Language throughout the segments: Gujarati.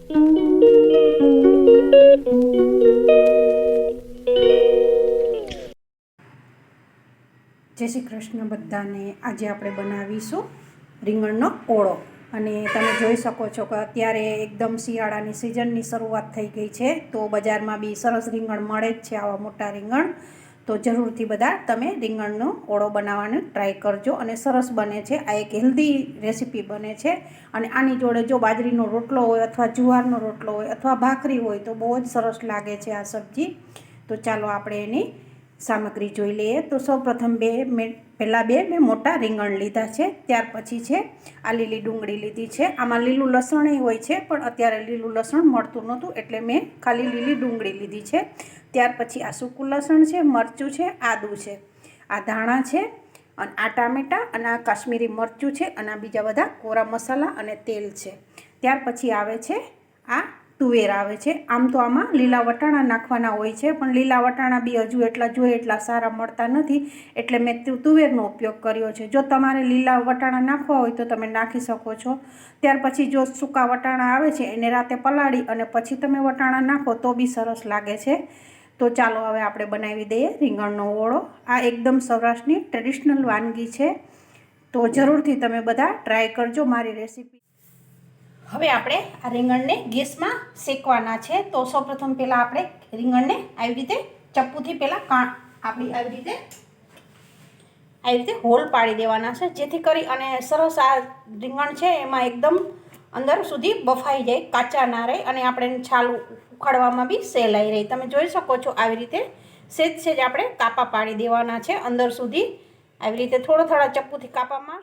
જય શ્રી કૃષ્ણ બધાને। આજે આપણે બનાવીશું રીંગણનો ઓળો। અને તમે જોઈ શકો છો કે અત્યારે એકદમ શિયાળાની સિઝનની શરૂઆત થઈ ગઈ છે, તો બજારમાં બી સરસ રીંગણ મળે જ છે, આવા મોટા રીંગણ। તો જરૂરથી બધા તમે રીંગણનો ઓળો બનાવવાનો ટ્રાય કરજો અને સરસ બને છે। આ એક હેલ્ધી રેસીપી બને છે અને આની જોડે જો બાજરીનો રોટલો હોય અથવા જુવારનો રોટલો હોય અથવા ભાખરી હોય તો બહુ જ સરસ લાગે છે આ સબ્જી। તો ચાલો આપણે એની સામગ્રી જોઈ લઈએ। તો સૌપ્રથમ પહેલાં મેં મોટા રીંગણ લીધા છે, ત્યાર પછી છે આ લીલી ડુંગળી લીધી છે। આમાં લીલું લસણ હોય છે, પણ અત્યારે લીલું લસણ મળતું નહોતું એટલે મેં ખાલી લીલી ડુંગળી લીધી છે। ત્યાર પછી આ સૂકું લસણ છે, મરચું છે, આદું છે, આ ધાણા છે અને આ ટામેટાં અને આ કાશ્મીરી મરચું છે અને આ બીજા બધા કોરા મસાલા અને તેલ છે। ત્યાર પછી આવે છે આ તુવેર આવે છે। આમ તો આમાં લીલા વટાણા નાખવાના હોય છે, પણ લીલા વટાણા બી હજુ એટલા જોઈએ એટલા સારા મળતા નથી, એટલે મેં તુવેરનો ઉપયોગ કર્યો છે। જો તમારે લીલા વટાણા નાખવા હોય તો તમે નાખી શકો છો। ત્યાર પછી જો સૂકા વટાણા આવે છે એને રાતે પલાળી અને પછી તમે વટાણા નાખો તો બી સરસ લાગે છે। તો ચાલો હવે આપણે બનાવી દઈએ રીંગણનો ઓળો। આ એકદમ સૌરાષ્ટ્રની ટ્રેડિશનલ વાનગી છે, તો જરૂરથી તમે બધા ટ્રાય કરજો મારી રેસીપી। હવે આપણે આ રીંગણને ગેસમાં શેકવાના છે। તો સૌપ્રથમ પહેલાં આપણે રીંગણને આવી રીતે ચપ્પુથી પહેલાં આપણી આવી રીતે હોલ પાડી દેવાના છે, જેથી કરી અને સરસ આ રીંગણ છે એમાં એકદમ અંદર સુધી બફાઈ જાય, કાચા ના રહે અને આપણે છાલ ઉખાડવામાં બી સહેલાઈ રહે। તમે જોઈ શકો છો આવી રીતે સેજ આપણે કાપા પાડી દેવાના છે અંદર સુધી, આવી રીતે થોડા ચપ્પુથી કાપા માર।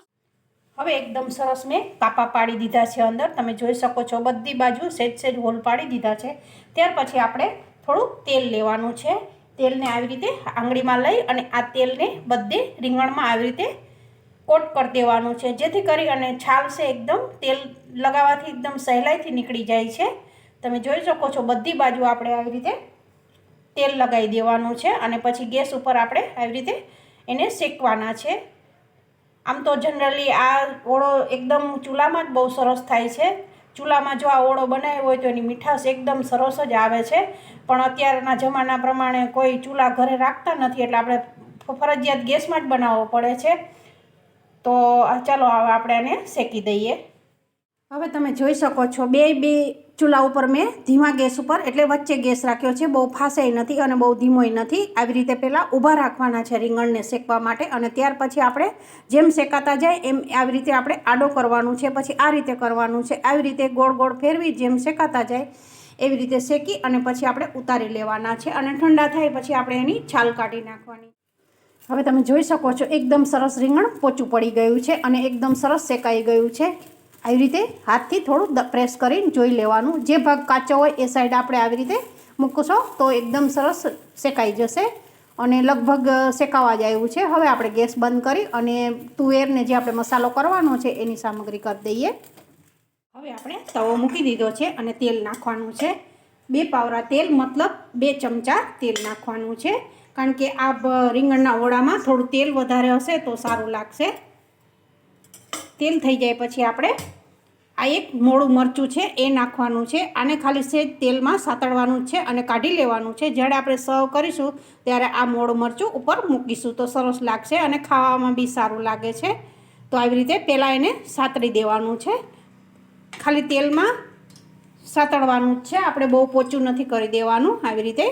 હવે એકદમ સરસ મેં કાપા પાડી દીધા છે અંદર, તમે જોઈ શકો છો બધી બાજુ સેજ હોલ પાડી દીધા છે। ત્યાર પછી આપણે થોડું તેલ લેવાનું છે, તેલને આવી રીતે આંગળીમાં લઈ અને આ તેલને બધે રીંગણમાં આવી રીતે કોટ કરી દેવાનું છે, જેથી કરી અને છાલ છે એકદમ તેલ લગાવવાથી એકદમ સહેલાઈથી નીકળી જાય છે। તમે જોઈ શકો છો બધી બાજુ આપણે આવી રીતે તેલ લગાવી દેવાનું છે અને પછી ગેસ ઉપર આપણે આવી રીતે એને શેકવાના છે। આમ તો જનરલી આ ઓળો એકદમ ચૂલામાં જ બહુ સરસ થાય છે। ચૂલામાં જો આ ઓળો બનાવ્યો હોય તો એની મીઠાશ એકદમ સરસ જ આવે છે, પણ અત્યારના જમાના પ્રમાણે કોઈ ચૂલા ઘરે રાખતા નથી એટલે આપણે ફરજિયાત ગેસમાં જ બનાવવો પડે છે। તો ચાલો હવે આપણે એને શેકી દઈએ। હવે તમે જોઈ શકો છો બે ચૂલા ઉપર મેં ધીમા ગેસ ઉપર એટલે વચ્ચે ગેસ રાખ્યો છે, બહુ ફાસેય નથી અને બહુ ધીમોય નથી। આવી રીતે પહેલાં ઊભા રાખવાના છે રીંગણને શેકવા માટે, અને ત્યાર પછી આપણે જેમ શેકાતા જાય એમ આવી રીતે આપણે આડો કરવાનું છે, પછી આ રીતે કરવાનું છે, આવી રીતે ગોળ ગોળ ફેરવી જેમ શેકાતા જાય એવી રીતે શેકી અને પછી આપણે ઉતારી લેવાના છે અને ઠંડા થાય પછી આપણે એની છાલ કાઢી નાખવાની। હવે તમે જોઈ શકો છો એકદમ સરસ રીંગણ પોચું પડી ગયું છે અને એકદમ સરસ શેકાઈ ગયું છે। આવી રીતે હાથથી થોડું પ્રેસ કરીને જોઈ લેવાનું, જે ભાગ કાચો હોય એ સાઈડ આપણે આવી રીતે મૂકશો તો એકદમ સરસ શેકાઈ જશે અને લગભગ શેકાવા જ આવ્યું છે। હવે આપણે ગેસ બંધ કરી અને તુવેરને જે આપણે મસાલો કરવાનો છે એની સામગ્રી કરી દઈએ। હવે આપણે તવો મૂકી દીધો છે અને તેલ નાખવાનું છે, 2 પાવરા તેલ મતલબ 2 ચમચા તેલ નાખવાનું છે, કારણ કે આ રીંગણના ઓળામાં થોડું તેલ વધારે હશે તો સારું લાગશે। તેલ થઈ જાય પછી આપણે આ એક મોળું મરચું છે એ નાખવાનું છે, આને ખાલી સેજ તેલમાં સાતળવાનું છે અને કાઢી લેવાનું છે। જ્યારે આપણે સર્વ કરીશું ત્યારે આ મોળું મરચું ઉપર મૂકીશું તો સરસ લાગશે અને ખાવામાં બી સારું લાગે છે। તો આવી રીતે પહેલાં એને સાતળી દેવાનું છે, ખાલી તેલમાં સાતળવાનું જ છે, આપણે બહુ પોચું નથી કરી દેવાનું। આવી રીતે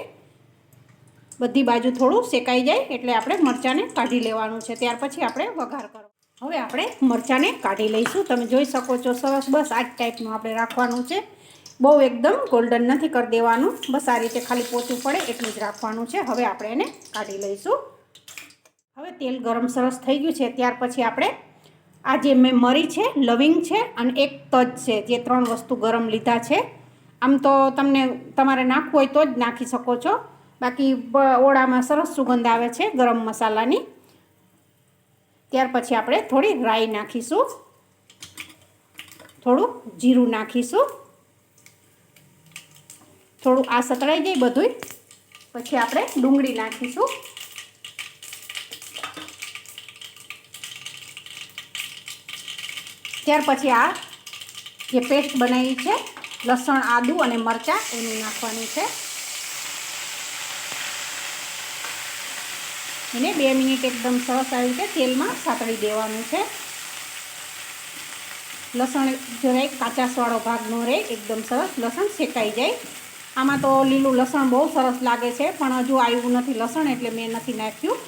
બધી બાજુ થોડું શેકાઈ જાય એટલે આપણે મરચાંને કાઢી લેવાનું છે, ત્યાર પછી આપણે વઘાર કરવાનો। હવે આપણે મરચાંને કાઢી લઈશું, તમે જોઈ શકો છો સરસ બસ આ જ ટાઈપનું આપણે રાખવાનું છે, બહુ એકદમ ગોલ્ડન નથી કરી દેવાનું, બસ આ રીતે ખાલી પોચું પડે એટલું જ રાખવાનું છે। હવે આપણે એને કાઢી લઈશું। હવે તેલ ગરમ સરસ થઈ ગયું છે, ત્યાર પછી આપણે આ જે મેં મરી છે, લવિંગ છે અને એક તજ છે, જે 3 વસ્તુ ગરમ લીધા છે। આમ તો તમારે નાખવું હોય તો જ નાખી શકો છો, બાકી ઓળામાં સરસ સુગંધ આવે છે ગરમ મસાલાની। ત્યાર પછી આપણે થોડી રાઈ નાખીશું, થોડું જીરું નાખીશું, થોડું આ સતળાઈ જાય બધું પછી આપણે ડુંગળી નાખીશું, ત્યાર પછી આ જે પેસ્ટ બનાવી છે લસણ, આદું અને મરચાં એનું નાખવાનું છે. એને 2 મિનિટ એકદમ સરસ આવી રીતે તેલમાં સાતળી દેવાનું છે. લસણ જરાય કાચાસવાળો ભાગ ન રહે, એકદમ સરસ લસણ શેકાઈ જાય. આમાં તો લીલું લસણ બહુ સરસ લાગે છે, પણ હજુ આવ્યું નથી લસણ એટલે મેં નથી નાખ્યું.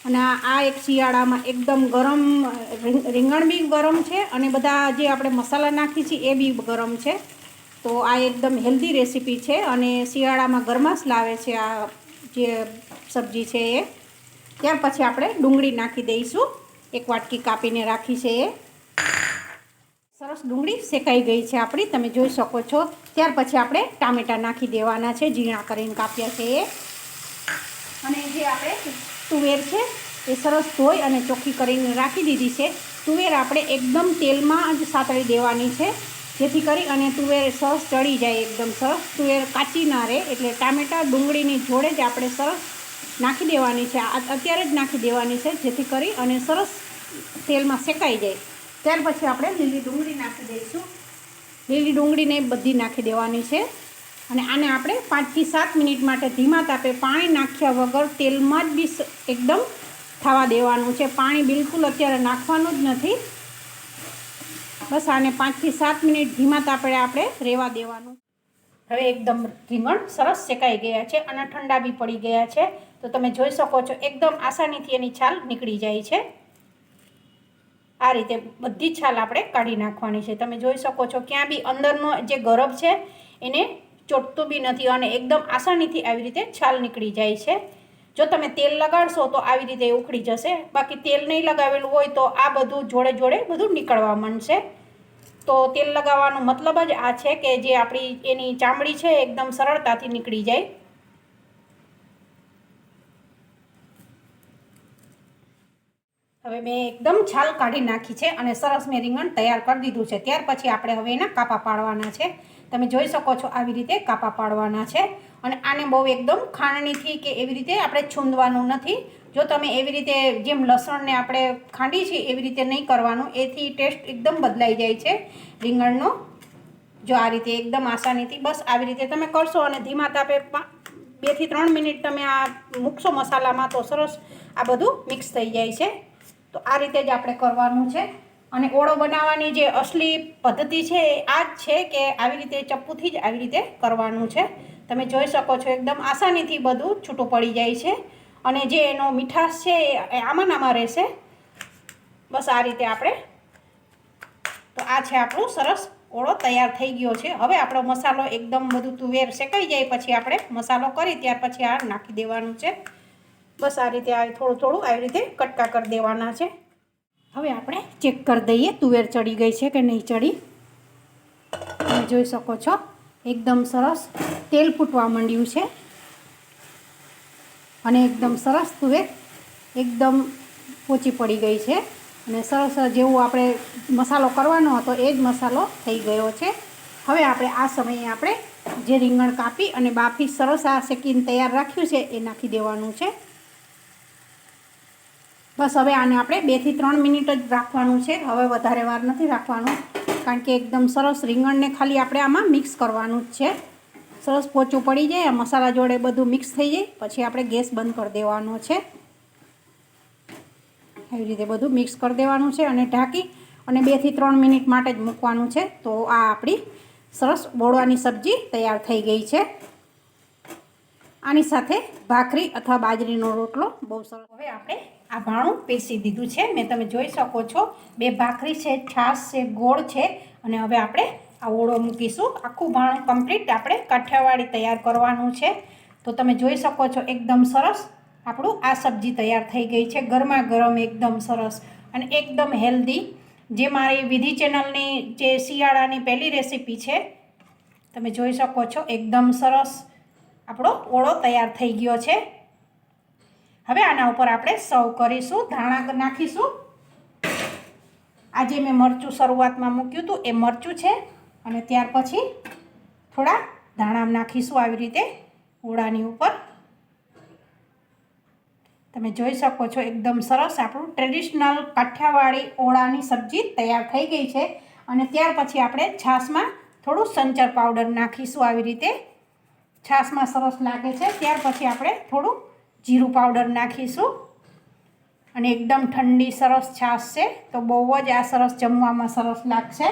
અને આ એક શિયાળામાં એકદમ ગરમ રીંગણ બી ગરમ છે અને બધા જે આપણે મસાલા નાખીએ છીએ એ બી ગરમ છે. તો આ એકદમ હેલ્ધી રેસીપી છે અને શિયાળામાં ગરમાશ લાવે છે આ જે સબ્જી છે એ. ત્યાર પછી આપણે ડુંગળી નાખી દઈશું. 1 વાટકી કાપીને રાખી છે એ. સરસ ડુંગળી શેકાઈ ગઈ છે આપણી, તમે જોઈ શકો છો. ત્યાર પછી આપણે ટામેટાં નાખી દેવાના છે, ઝીણા કરીને કાપ્યા છે એ. અને જે આપણે તુવેર છે એ સરસ ધોઈ અને ચોખ્ખી કરીને રાખી દીધી છે. તુવેર આપણે એકદમ તેલમાં જ સાતળી દેવાની છે, જેથી કરી અને તુવેર સરસ ચડી જાય, એકદમ સરસ તુવેર કાચી ના રહે. એટલે ટામેટાં ડુંગળીની જોડે જ આપણે સરસ નાખી દેવાની છે, અત્યારે જ નાખી દેવાની છે, જેથી કરી અને સરસ તેલમાં શેકાઈ જાય. ત્યાર પછી આપણે લીલી ડુંગળી નાખી દઈશું. લીલી ડુંગળીને બધી નાખી દેવાની છે અને આને આપણે 5 થી 7 મિનિટ માટે ધીમા તાપે પાણી નાખ્યા વગર તેલમાં જ બી એકદમ થવા દેવાનું છે. પાણી બિલકુલ અત્યારે નાખવાનું જ નથી. બસ આને 5 થી 7 મિનિટ ધીમા તાપે આપણે રહેવા દેવાનું. હવે એકદમ રીંગણ સરસ શેકાઈ ગયા છે અને ઠંડા બી પડી ગયા છે. તો તમે જોઈ શકો છો એકદમ આસાનીથી એની છાલ નીકળી જાય છે. આ રીતે બધી છાલ આપણે કાઢી નાખવાની છે. તમે જોઈ શકો છો ક્યાં બી અંદરનો જે ગરબ છે એને ચોટતું બી નથી અને એકદમ આસાનીથી આવી રીતે છાલ નીકળી જાય છે. જો તમે તેલ લગાડશો તો આવી રીતે ઉખડી જશે, બાકી તેલ નહીં લગાવેલું હોય તો આ બધું જોડે જોડે બધું નીકળવા માંડશે. તો તેલ લગાવવાનો મતલબ જ આ છે કે જે આપણી એની ચામડી છે એકદમ સરળતાથી નીકળી જાય. હવે મેં એકદમ છાલ કાઢી નાખી છે અને સરસ મેં રીંગણ તૈયાર કરી દીધું છે. ત્યાર પછી આપણે હવે એના કાપા પાડવાના છે. તમે જોઈ શકો છો આવી રીતે કાપા પાડવાના છે અને આને બહુ એકદમ ખાંડણીથી કે એવી રીતે આપણે છૂંદવાનું નથી. જો તમે એવી રીતે જેમ લસણને આપણે ખાંડી છીએ એવી રીતે નહીં કરવાનું, એથી ટેસ્ટ એકદમ બદલાઈ જાય છે રીંગણનો. જો આ રીતે એકદમ આસાનીથી બસ આવી રીતે તમે કરશો અને ધીમા તાપે 2 થી 3 મિનિટ તમે આ મૂકશો મસાલામાં તો સરસ આ બધું મિક્સ થઈ જાય છે. તો આ રીતે જ આપણે કરવાનું છે. અને ઓળો બનાવવાની જે અસલી પદ્ધતિ છે એ આ જ છે કે આવી રીતે ચપ્પુથી જ આવી રીતે કરવાનું છે. તમે જોઈ શકો છો એકદમ આસાનીથી બધું છૂટું પડી જાય છે અને જે એનો મીઠાશ છે એ આમાં રહેશે. બસ આ રીતે આપણે. તો આ છે આપણું સરસ ઓળો તૈયાર થઈ ગયો છે. હવે આપણો મસાલો એકદમ બધું તુવેર શેકાઈ જાય પછી આપણે મસાલો કરી ત્યાર પછી આ નાખી દેવાનું છે. બસ આ રીતે થોડું થોડું આવી રીતે કટકા કરી દેવાના છે. હવે આપણે ચેક કરી દઈએ તુવેર ચડી ગઈ છે કે નહીં ચડી. તમે જોઈ શકો છો એકદમ સરસ તેલ ફૂટવા માંડ્યું છે અને એકદમ સરસ તુવેર એકદમ પોચી પડી ગઈ છે અને સરસ જેવું આપણે મસાલો કરવાનો હતો એ જ મસાલો થઈ ગયો છે. હવે આપણે આ સમયે આપણે જે રીંગણ કાપી અને બાફી સરસ આ શેકીને તૈયાર રાખ્યું છે એ નાખી દેવાનું છે. બસ હવે આને આપણે 2 થી 3 મિનિટ જ રાખવાનું છે. હવે વધારે વાર નથી રાખવાનું, કારણ કે એકદમ સરસ રીંગણને ખાલી આપણે આમાં મિક્સ કરવાનું જ છે. સરસ પોચું પડી જાય, આ મસાલા જોડે બધું મિક્સ થઈ જાય પછી આપણે ગેસ બંધ કરી દેવાનો છે. આવી રીતે બધું મિક્સ કરી દેવાનું છે અને ઢાંકી અને 2 થી 3 મિનિટ માટે જ મૂકવાનું છે. તો આ આપણી સરસ બોળવાની સબ્જી તૈયાર થઈ ગઈ છે. આની સાથે ભાખરી અથવા બાજરીનો રોટલો બહુ સરસ. હવે આપણે આ ભાણું પીસી દીધું છે મેં, તમે જોઈ શકો છો 2 ભાખરી છે, છાશ છે, ગોળ છે અને હવે આપણે આ ઓળો મૂકીશું. આખું ભાણું કમ્પ્લીટ આપણે કાઠિયાવાડી તૈયાર કરવાનું છે. તો તમે જોઈ શકો છો એકદમ સરસ આપણું આ સબ્જી તૈયાર થઈ ગઈ છે, ગરમા ગરમ એકદમ સરસ અને એકદમ હેલ્ધી. જે મારી વિધિ ચેનલની જે શિયાળાની પહેલી રેસીપી છે, તમે જોઈ શકો છો એકદમ સરસ આપણો ઓળો તૈયાર થઈ ગયો છે. હવે આના ઉપર આપણે સર્વ કરીશું, ધાણા નાખીશું. આજે મેં મરચું શરૂઆતમાં મૂક્યું હતું એ મરચું છે અને ત્યાર પછી થોડા ધાણા નાખીશું આવી રીતે ઓળાની ઉપર. તમે જોઈ શકો છો એકદમ સરસ આપણું ટ્રેડિશનલ કાઠિયાવાડી ઓળાની સબ્જી તૈયાર થઈ ગઈ છે. અને ત્યાર પછી આપણે છાશમાં થોડું સંચર પાવડર નાખીશું. આવી રીતે છાશમાં સરસ લાગે છે. ત્યાર પછી આપણે થોડું જીરું પાવડર નાખીશું. અને એકદમ ઠંડી સરસ છાશ છે તો બહુ જ આ સરસ જમવામાં સરસ લાગશે.